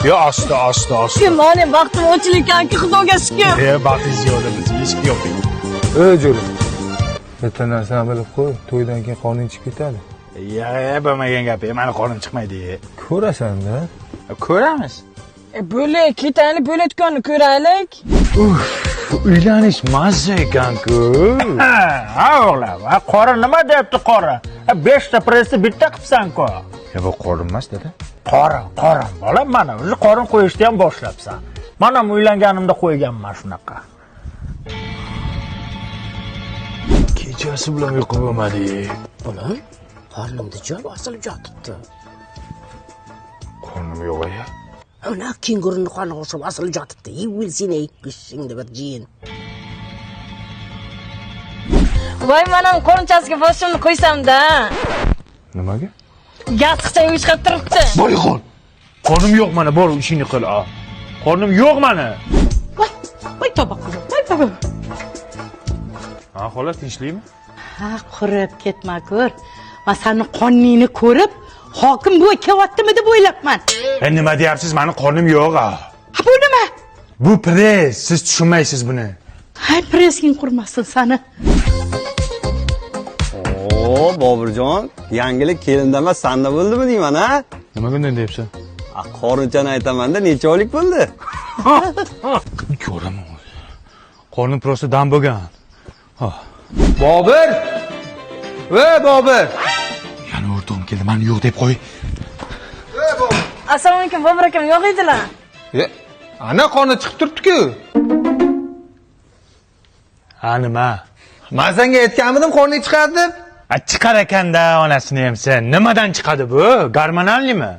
Yo, asta. Mani vaqtim o'chil ekanki, xudoga shukr. Baxtingiz yordamchi, eshik yoping. Jo'ra. Bitta narsani bilib qo'y, to'ydan keyin qoning chiqib ketadi. Bo'lmagan gap, mani qonim chiqmaydi. Ko'rasan-da. Ko'ramiz. Bo'lak, ketaylik, bo'layotganini ko'raylik. Uylanish mazza ekan-ku. Ha, o'g'lim, qora nima deyapti qora? 5 ta pressni bitta qilibsan-ku. Bu qorin emas, dada. Qorin, bolam, mana o'zi qorin qo'yishni ham boshlabsan. Mana ham uylanganimda qo'yganman shunaqa. Kechasi bilan uyqu bo'lmadi. Bolam, qornimda joy osilib yotibdi. Qornim yo'q-ya. Ana kenguruni qorni o'xshab osilib yotibdi. Seni ikkishingda bir jiyin. Voy, mana qo'rinchasiga boshimni qo'ysam-da. Nimaga? Yasqicha chiqib turibdi. Boyxon. Qornim yo'q mana, bor ishingni qil. Qornim yo'q mana. Voy toba qizim, voy toba. Ha, xolos tinchlikmi? Ha, qurib ketma ko'r. Men seni qonningni ko'rib, hokim bu kelyaptimi deb o'ylabman. Nima deyapsiz? Meni qornim yo'q. Ha, bu nima? Bu press, siz tushunmaysiz buni. Hay, pressing qurmasin seni. Boburjon, yangilik kelinda emas, sanda bo'ldimi deyman, ha? Nima bunday deyapsan? Qorinchani aytaman-da, necha oylik bo'ldi? Ko'raman. Qornim prosta dam bo'lgan. Bobur! Bobur! Yana o'rtog'im keldi, meni yo'q deb qo'y. Assalomu alaykum, Bobur akam, yo'q edilar. Ana qorni chiqib turibdi-ku. Ha, nima? Men senga aytganmidim qorning chiqadi deb. Chiqar ekanda onasini ham sen. Nimadan chiqadi bu? Gormonalnimi?